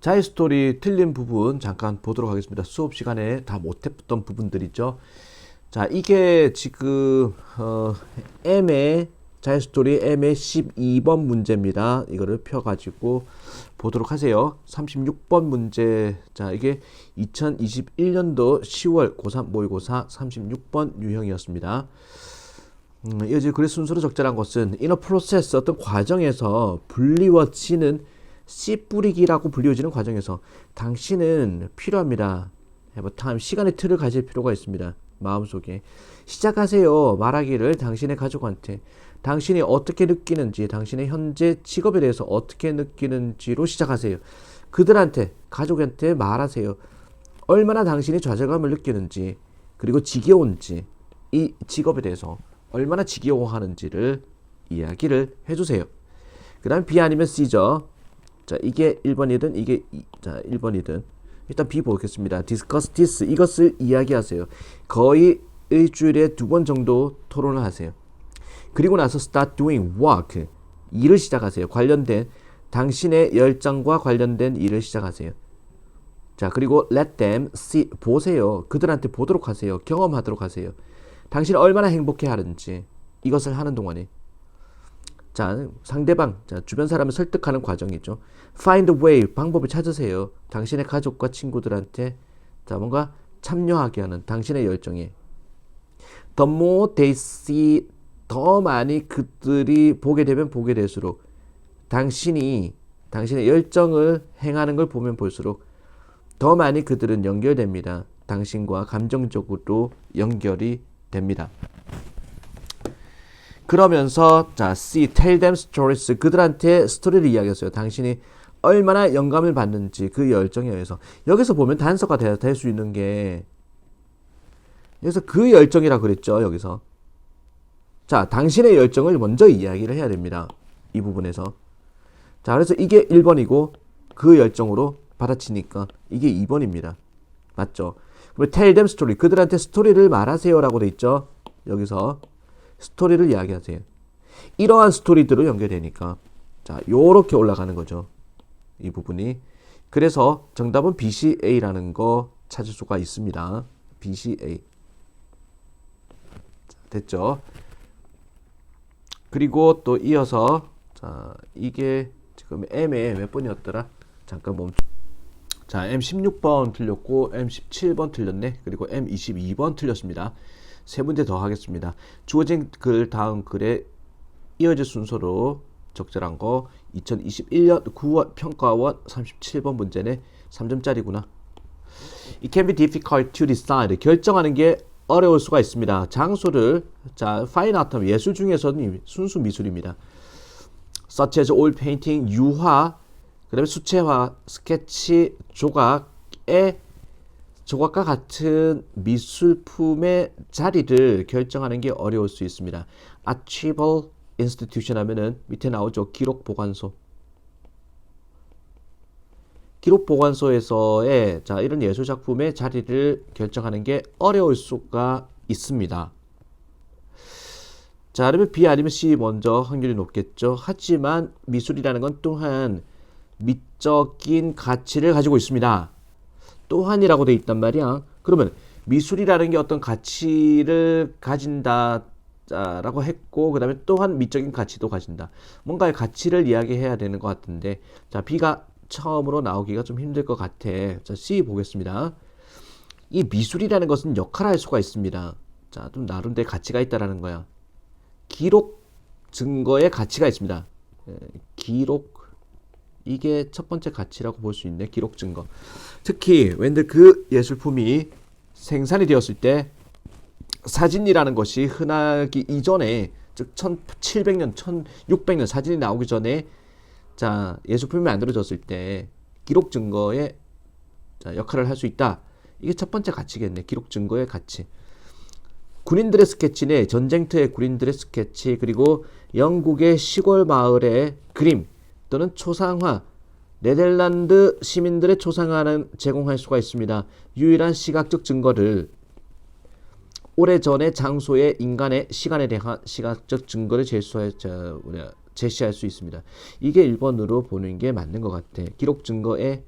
자의 스토리 틀린 부분 잠깐 보도록 하겠습니다. 수업 시간에 다 못했던 부분들이죠. 자, 이게 지금 M의 자의 스토리 M의 12번 문제입니다. 이거를 펴가지고 보도록 하세요. 36번 문제. 자, 이게 2021년도 10월 고3 모의고사 36번 유형이었습니다. 이제 그래 순서로 적절한 것은 in a process 어떤 과정에서 불리워지는 씨 뿌리기라고 불리워지는 과정에서 당신은 필요합니다. have time 시간의 틀을 가질 필요가 있습니다. 마음속에 시작하세요. 말하기를 당신의 가족한테 당신이 어떻게 느끼는지 당신의 현재 직업에 대해서 어떻게 느끼는지로 시작하세요. 그들한테 가족한테 말하세요. 얼마나 당신이 좌절감을 느끼는지 그리고 지겨운지 이 직업에 대해서 얼마나 지겨워하는지를 이야기를 해주세요. 그 다음 B 아니면 C죠. 자, 이게 1번이든 이게 1번이든 일단 B 보겠습니다. discuss this 이것을 이야기하세요. 거의 일주일에 2번 정도 토론을 하세요. 그리고 나서 start doing work 일을 시작하세요. 관련된 당신의 열정과 관련된 일을 시작하세요. 자, 그리고 let them see 보세요. 그들한테 보도록 하세요. 경험하도록 하세요. 당신이 얼마나 행복해 하는지 이것을 하는 동안에 자, 상대방, 자, 주변 사람을 설득하는 과정이죠. find a way, 방법을 찾으세요. 당신의 가족과 친구들한테 자, 뭔가 참여하게 하는 당신의 열정에 the more they see, 더 많이 그들이 보게 되면 보게 될수록 당신의 열정을 행하는 걸 보면 볼수록 더 많이 그들은 연결됩니다. 당신과 감정적으로 연결이 됩니다. 그러면서 자, C, tell them stories. 그들한테 스토리를 이야기했어요. 당신이 얼마나 영감을 받는지 그 열정에 의해서. 여기서 보면 단서가 될 수 있는 게 여기서 그 열정이라 그랬죠. 여기서. 자, 당신의 열정을 먼저 이야기를 해야 됩니다. 이 부분에서. 자, 그래서 이게 1번이고 그 열정으로 받아치니까 이게 2번입니다. 맞죠? 그리고 tell them story. 그들한테 스토리를 말하세요라고 돼 있죠. 여기서. 스토리를 이야기하세요. 이러한 스토리들로 연결되니까 자, 요렇게 올라가는 거죠. 이 부분이. 그래서 정답은 BCA라는 거 찾을 수가 있습니다. BCA. 자, 됐죠? 그리고 또 이어서 자, 이게 지금 M의 몇 번이었더라? 잠깐 멈춰. 자, M16번 틀렸고 M17번 틀렸네. 그리고 M22번 틀렸습니다. 세 문제 더 하겠습니다. 주어진 글 다음 글에 이어질 순서로 적절한 거 2021년 9월 평가원 37번 문제네. 3점짜리구나. It can be difficult to decide. 결정하는 게 어려울 수가 있습니다. 장소를 자, fine art 예술 중에서는 순수 미술입니다. such as oil painting 유화 그다음에 수채화 스케치 조각과 같은 미술품의 자리를 결정하는 게 어려울 수 있습니다. Archival Institution 하면은 밑에 나오죠. 기록보관소. 기록보관소에서의 자, 이런 예술작품의 자리를 결정하는 게 어려울 수가 있습니다. 자, 그러면 B 아니면 C 먼저 확률이 높겠죠. 하지만 미술이라는 건 또한 미적인 가치를 가지고 있습니다. 또한이라고 돼 있단 말이야. 그러면 미술이라는 게 어떤 가치를 가진다라고 했고 그 다음에 또한 미적인 가치도 가진다. 뭔가의 가치를 이야기해야 되는 것 같은데 자, B가 처음으로 나오기가 좀 힘들 것 같아. 자, C 보겠습니다. 이 미술이라는 것은 역할을 할 수가 있습니다. 자, 좀 나름대로 가치가 있다라는 거야. 기록 증거의 가치가 있습니다. 기록 이게 첫 번째 가치라고 볼 수 있네. 기록 증거. 특히 왠들 그 예술품이 생산이 되었을 때 사진이라는 것이 흔하기 이전에 즉 1700년, 1600년 사진이 나오기 전에 자, 예술품이 만들어졌을 때 기록 증거의 자, 역할을 할 수 있다. 이게 첫 번째 가치겠네. 기록 증거의 가치. 군인들의 스케치네. 전쟁터의 군인들의 스케치 그리고 영국의 시골 마을의 그림 또는 초상화, 네덜란드 시민들의 초상화는 제공할 수가 있습니다. 유일한 시각적 증거를 오래전의 장소의 인간의 시간에 대한 시각적 증거를 제시할 수 있습니다. 이게 1번으로 보는 게 맞는 것 같아. 기록 증거의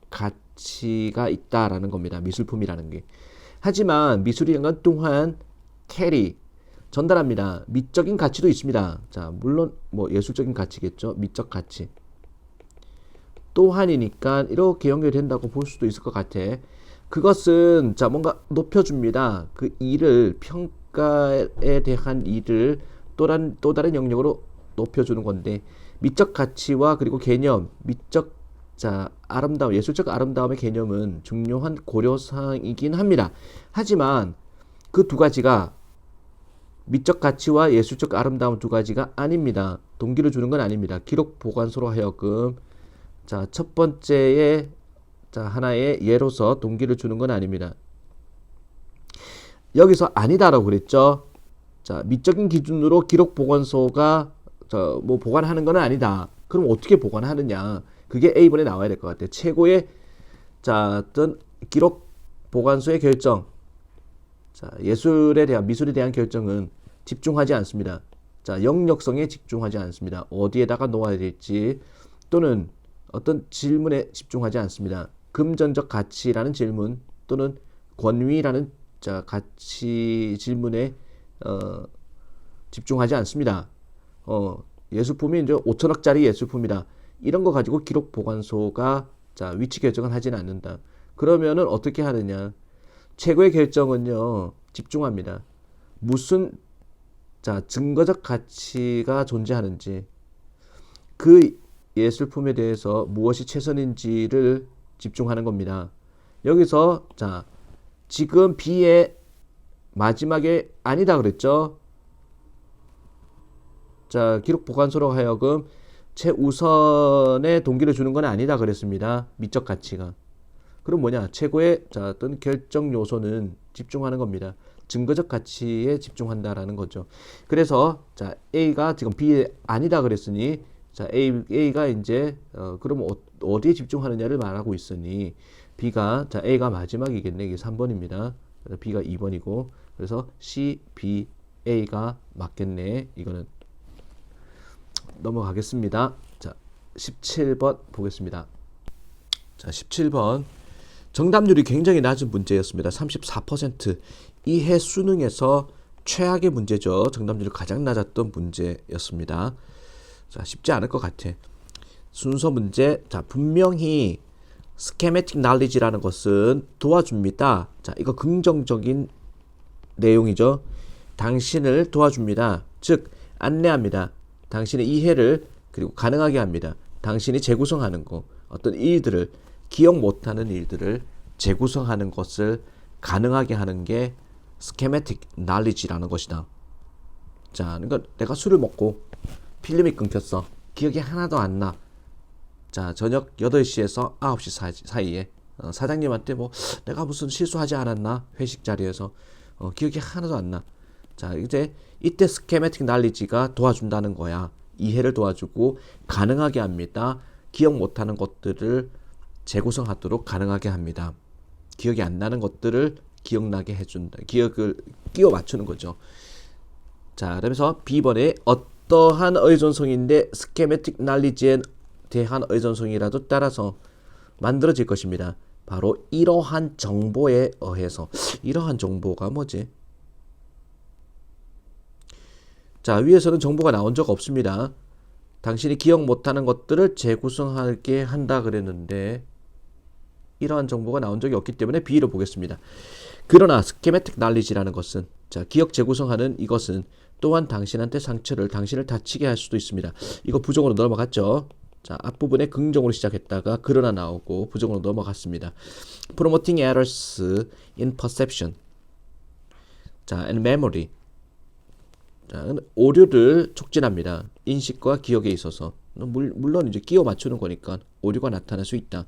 가치가 있다라는 겁니다. 미술품이라는 게. 하지만 미술이라는 건 또한 캐리, 전달합니다. 미적인 가치도 있습니다. 자, 물론 뭐 예술적인 가치겠죠. 미적 가치. 또한이니까 이렇게 연결된다고 볼 수도 있을 것 같아. 그것은 자 뭔가 높여줍니다. 그 일을 평가에 대한 일을 또 다른 영역으로 높여주는 건데 미적 가치와 그리고 개념, 미적 자 아름다움, 예술적 아름다움의 개념은 중요한 고려사항이긴 합니다. 하지만 그 두 가지가 미적 가치와 예술적 아름다움 두 가지가 아닙니다. 동기를 주는 건 아닙니다. 기록 보관소로 하여금 자, 첫 번째의 자, 하나의 예로서 동기를 주는 건 아닙니다. 여기서 아니다라고 그랬죠. 자, 미적인 기준으로 기록 보관소가 뭐 보관하는 건 아니다. 그럼 어떻게 보관하느냐? 그게 A번에 나와야 될 것 같아요. 최고의 자, 어떤 기록 보관소의 결정. 자, 예술에 대한 미술에 대한 결정은 집중하지 않습니다. 자, 영역성에 집중하지 않습니다. 어디에다가 놓아야 될지 또는 어떤 질문에 집중하지 않습니다. 금전적 가치라는 질문 또는 권위라는 자 가치 질문에 집중하지 않습니다. 예술품이 이제 5천억짜리 예술품이다. 이런 거 가지고 기록 보관소가 자 위치 결정을 하지는 않는다. 그러면은 어떻게 하느냐? 최고의 결정은요 집중합니다. 무슨 자 증거적 가치가 존재하는지 그 예술품에 대해서 무엇이 최선인지를 집중하는 겁니다. 여기서 자 지금 B의 마지막에 아니다 그랬죠. 자 기록 보관소로 하여금 최우선의 동기를 주는 건 아니다 그랬습니다. 미적 가치가. 그럼 뭐냐? 최고의 자 어떤 결정 요소는 집중하는 겁니다. 증거적 가치에 집중한다라는 거죠. 그래서 자 A가 지금 B에 아니다 그랬으니 자 A가 이제 그럼 어디에 집중하느냐를 말하고 있으니 B가 자 A가 마지막이겠네. 이게 3번입니다. B가 2번이고 그래서 C, B, A가 맞겠네. 이거는 넘어가겠습니다. 자 17번 보겠습니다. 자 17번 정답률이 굉장히 낮은 문제였습니다. 34%. 이해 수능에서 최악의 문제죠. 정답률이 가장 낮았던 문제였습니다. 자, 쉽지 않을 것 같아. 순서 문제. 자, 분명히 schematic knowledge라는 것은 도와줍니다. 자, 이거 긍정적인 내용이죠. 당신을 도와줍니다. 즉, 안내합니다. 당신의 이해를 그리고 가능하게 합니다. 당신이 재구성하는 거, 어떤 일들을 기억 못하는 일들을 재구성하는 것을 가능하게 하는 게 schematic knowledge라는 것이다. 자, 그러니까 내가 술을 먹고 필름이 끊겼어. 기억이 하나도 안 나. 자, 저녁 8시에서 9시 사이에 사장님한테 뭐 내가 무슨 실수하지 않았나? 회식 자리에서 기억이 하나도 안 나. 자, 이제 이때 schematic knowledge가 도와준다는 거야. 이해를 도와주고 가능하게 합니다. 기억 못하는 것들을 재구성하도록 가능하게 합니다. 기억이 안 나는 것들을 기억나게 해준다. 기억을 끼워 맞추는 거죠. 자, 그러면서 B번에 어떠한 의존성인데 schematic knowledge에 대한 의존성이라도 따라서 만들어질 것입니다. 바로 이러한 정보에 의해서. 이러한 정보가 뭐지? 자, 위에서는 정보가 나온 적 없습니다. 당신이 기억 못하는 것들을 재구성하게 한다 그랬는데 이러한 정보가 나온 적이 없기 때문에 B로 보겠습니다. 그러나 schematic knowledge라는 것은 자 기억 재구성하는 이것은 또한 당신한테 상처를 당신을 다치게 할 수도 있습니다. 이거 부정으로 넘어갔죠. 자 앞부분에 긍정으로 시작했다가 그러나 나오고 부정으로 넘어갔습니다. Promoting errors in perception 자 and memory 자 오류를 촉진합니다. 인식과 기억에 있어서 물론 이제 끼워 맞추는 거니까 오류가 나타날 수 있다.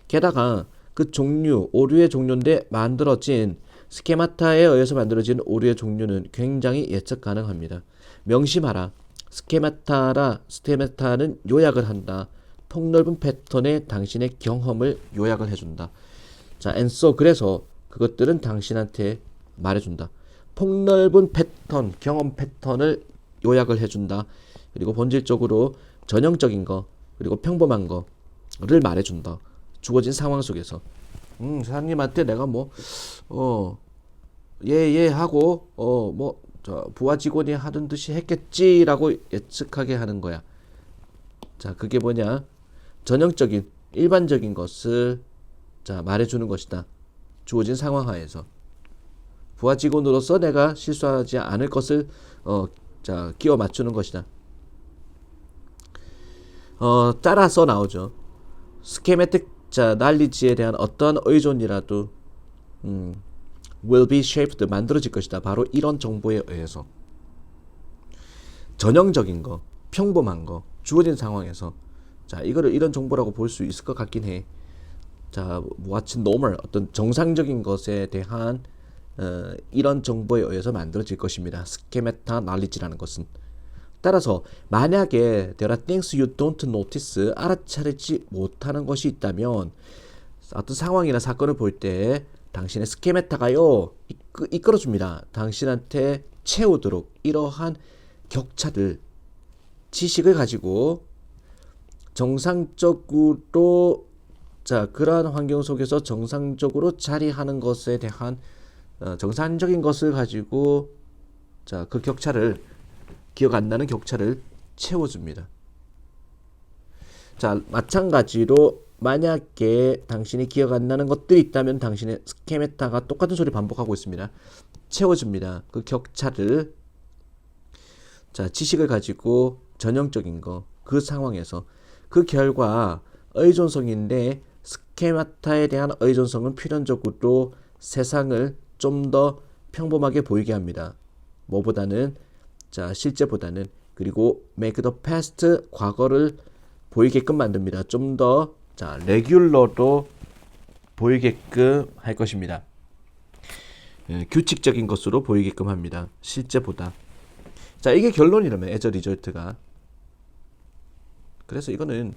게다가 그 종류, 오류의 종류인데 만들어진 스케마타에 의해서 만들어진 오류의 종류는 굉장히 예측 가능합니다. 명심하라. 스케마타는 요약을 한다. 폭넓은 패턴의 당신의 경험을 요약을 해준다. 자, and so 그래서 그것들은 당신한테 말해준다. 폭넓은 패턴, 경험 패턴을 요약을 해준다. 그리고 본질적으로 전형적인 거, 그리고 평범한 거를 말해준다. 주어진 상황 속에서. 사장님한테 내가 예 하고, 부하 직원이 하던 듯이 했겠지라고 예측하게 하는 거야. 자, 그게 뭐냐? 전형적인, 일반적인 것을, 자, 말해주는 것이다. 주어진 상황 하에서. 부하 직원으로서 내가 실수하지 않을 것을, 자, 끼워 맞추는 것이다. 따라서 나오죠. 스케매틱, 자, 날리지에 대한 어떠한 의존이라도, will be shaped, 만들어질 것이다. 바로 이런 정보에 의해서. 전형적인 거, 평범한 거, 주어진 상황에서. 자, 이거를 이런 정보라고 볼 수 있을 것 같긴 해. 자, what's normal, 어떤 정상적인 것에 대한 이런 정보에 의해서 만들어질 것입니다. 스케메타 knowledge라는 것은. 따라서 만약에 there are things you don't notice, 알아차리지 못하는 것이 있다면 어떤 상황이나 사건을 볼 때 당신의 스케메타가요 이끌어줍니다. 당신한테 채우도록 이러한 격차들, 지식을 가지고 정상적으로, 자, 그러한 환경 속에서 정상적으로 자리하는 것에 대한 정상적인 것을 가지고, 자, 그 격차를, 기억 안 나는 격차를 채워줍니다. 자, 마찬가지로 만약에 당신이 기억 안 나는 것들이 있다면 당신의 스케메타가 똑같은 소리 반복하고 있습니다. 채워줍니다. 그 격차를. 자, 지식을 가지고 전형적인 거, 그 상황에서 그 결과 의존성인데, 스케마타에 대한 의존성은 필연적으로 세상을 좀 더 평범하게 보이게 합니다. 뭐보다는, 자, 실제보다는. 그리고 make the past, 과거를 보이게끔 만듭니다. 좀 더, 자, 레귤러로 보이게끔 할 것입니다. 규칙적인 것으로 보이게끔 합니다. 실제보다. 자, 이게 결론이라면 as a result가. 그래서 이거는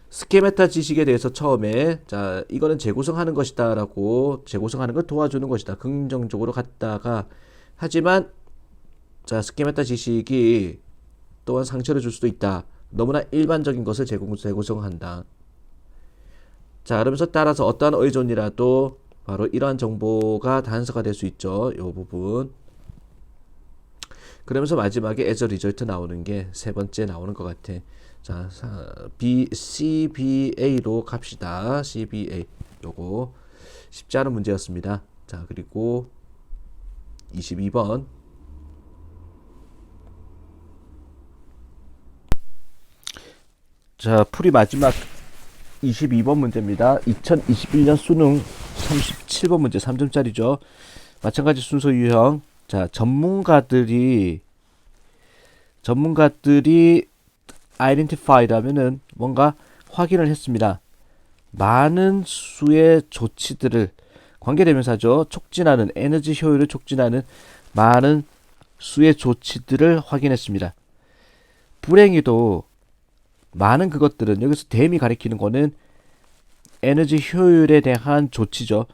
스케메타 지식에 대해서 처음에, 자, 이거는 재구성하는 것이다 라고, 재구성하는 걸 도와주는 것이다, 긍정적으로 갔다가, 하지만, 자, 스케메타 지식이 또한 상처를 줄 수도 있다. 너무나 일반적인 것을 재구성한다. 자, 그러면서 따라서 어떠한 의존이라도 바로 이러한 정보가 단서가 될 수 있죠. 이 부분. 그러면서 마지막에 as a result 나오는 게 세 번째 나오는 것 같아. 자, CBA로 갑시다. CBA. 요거 쉽지 않은 문제였습니다. 자, 그리고 22번. 자, 풀이 마지막 22번 문제입니다. 2021년 수능 37번 문제 3점짜리죠. 마찬가지 순서 유형. 자, 전문가들이 identified하면은 뭔가 확인을 했습니다. 많은 수의 조치들을, 관계대명사죠. 촉진하는, 에너지 효율을 촉진하는 많은 수의 조치들을 확인했습니다. 불행히도 많은 그것들은, 여기서 댐이 가리키는 거는 에너지 효율에 대한 조치죠.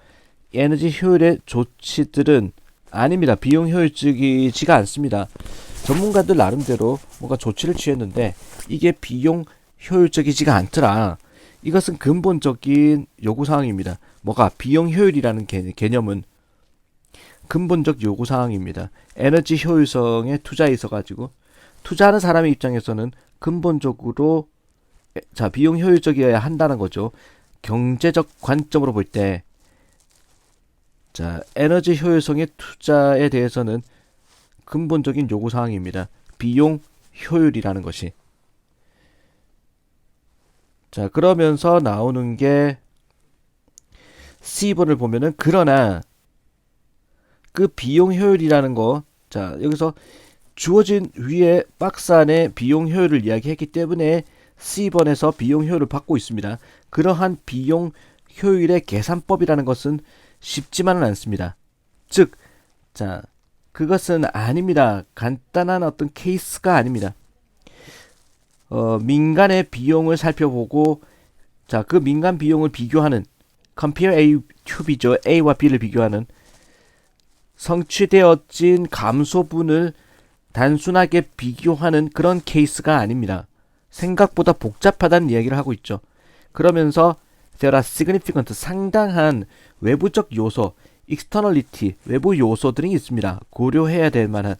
에너지 효율의 조치들은 아닙니다. 비용 효율적이지가 않습니다. 전문가들 나름대로 뭔가 조치를 취했는데 이게 비용 효율적이지가 않더라. 이것은 근본적인 요구사항입니다. 뭐가? 비용 효율이라는 개념은 근본적 요구사항입니다. 에너지 효율성에 투자에 있어가지고 투자하는 사람의 입장에서는 근본적으로, 자, 비용 효율적이어야 한다는 거죠. 경제적 관점으로 볼 때, 자, 에너지 효율성의 투자에 대해서는 근본적인 요구사항입니다. 비용 효율이라는 것이. 자, 그러면서 나오는 게 C번을 보면은, 그러나 그 비용 효율이라는 거, 자, 여기서 주어진 위에 박스 안에 비용 효율을 이야기했기 때문에 C번에서 비용 효율을 받고 있습니다. 그러한 비용 효율의 계산법이라는 것은 쉽지만은 않습니다. 즉, 자, 그것은 아닙니다. 간단한 어떤 케이스가 아닙니다. 민간의 비용을 살펴보고, 자, 그 민간 비용을 비교하는, compare A to B죠. A와 B를 비교하는, 성취되어진 감소분을 단순하게 비교하는 그런 케이스가 아닙니다. 생각보다 복잡하다는 이야기를 하고 있죠. 그러면서 there are significant 상당한 외부적 요소, externality 외부 요소들이 있습니다. 고려해야 될 만한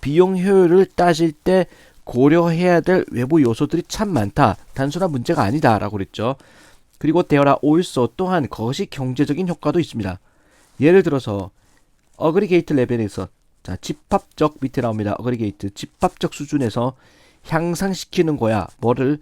비용 효율을 따질 때 고려해야 될 외부 요소들이 참 많다. 단순한 문제가 아니다 라고 그랬죠. 그리고 there are also 또한 거시 경제적인 효과도 있습니다. 예를 들어서 어그리게이트 레벨에서 자, 집합적 밑에 나옵니다. 어그리게이트 집합적 수준에서 향상시키는 거야. 뭐를?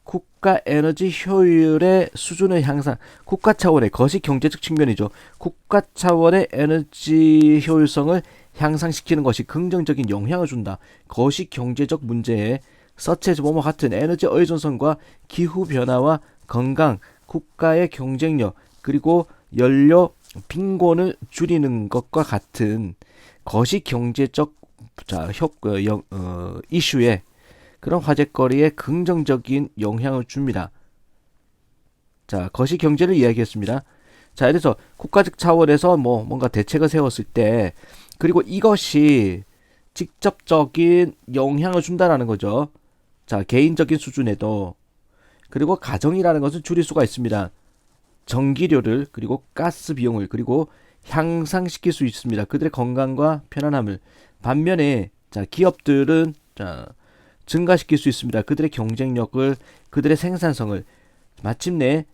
국가 에너지 효율의 수준을 향상, 국가 차원의 거시 경제적 측면이죠. 국가 차원의 에너지 효율성을 향상시키는 것이 긍정적인 영향을 준다. 거시 경제적 문제에 서체즈 뭐뭐 같은 에너지 의존성과 기후 변화와 건강, 국가의 경쟁력, 그리고 연료 빈곤을 줄이는 것과 같은 거시 경제적 이슈에 그런 화제거리에 긍정적인 영향을 줍니다. 자, 거시 경제를 이야기했습니다. 자, 그래서 국가적 차원에서 뭔가 대책을 세웠을 때, 그리고 이것이 직접적인 영향을 준다라는 거죠. 자, 개인적인 수준에도. 그리고 가정이라는 것을 줄일 수가 있습니다. 전기료를, 그리고 가스 비용을, 그리고 향상시킬 수 있습니다. 그들의 건강과 편안함을. 반면에, 자, 기업들은, 자, 증가시킬 수 있습니다. 그들의 경쟁력을, 그들의 생산성을. 마침내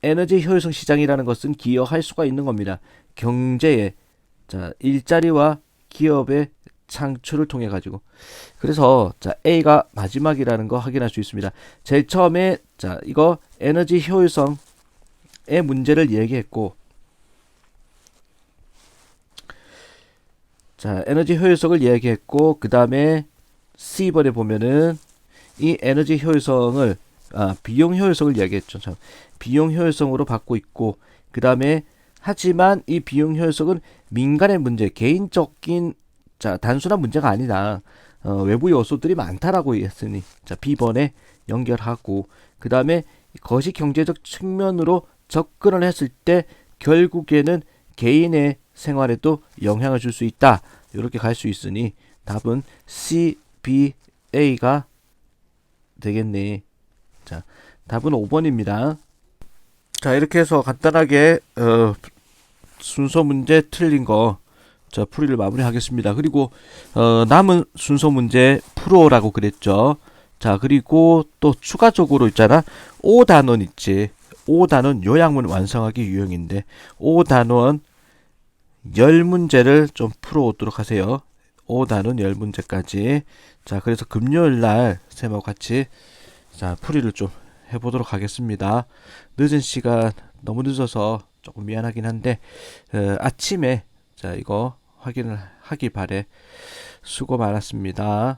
에너지 효율성 시장이라는 것은 기여할 수가 있는 겁니다. 경제에, 자, 일자리와 기업의 창출을 통해 가지고. 그래서 자, A가 마지막이라는 거 확인할 수 있습니다. 제일 처음에 자, 이거 에너지 효율성의 문제를 얘기했고, 자, 에너지 효율성을 얘기했고, 그 다음에 C번에 보면은 이 에너지 효율성을 비용 효율성을 이야기했죠. 참, 비용 효율성으로 받고 있고, 그 다음에 하지만 이 비용 효율성은 민간의 문제, 개인적인 자 단순한 문제가 아니다. 외부 요소들이 많다라고 했으니 자 B번에 연결하고, 그 다음에 거시 경제적 측면으로 접근을 했을 때 결국에는 개인의 생활에도 영향을 줄 수 있다. 이렇게 갈 수 있으니 답은 C, B, A가 되겠네. 자, 답은 5번입니다. 자, 이렇게 해서 간단하게 순서 문제 틀린 거 자, 풀이를 마무리하겠습니다. 그리고 남은 순서 문제 풀어라고 그랬죠. 자, 그리고 또 추가적으로 있잖아. 5단원 있지. 5단원 요약문 완성하기 유형인데 5단원 10문제를 좀 풀어오도록 하세요. 5단원 10문제까지. 자, 그래서 금요일날 쌤하고 같이 자, 풀이를 좀 해보도록 하겠습니다. 늦은 시간 너무 늦어서 조금 미안하긴 한데 아침에 자, 이거 확인을 하기 바래. 수고 많았습니다.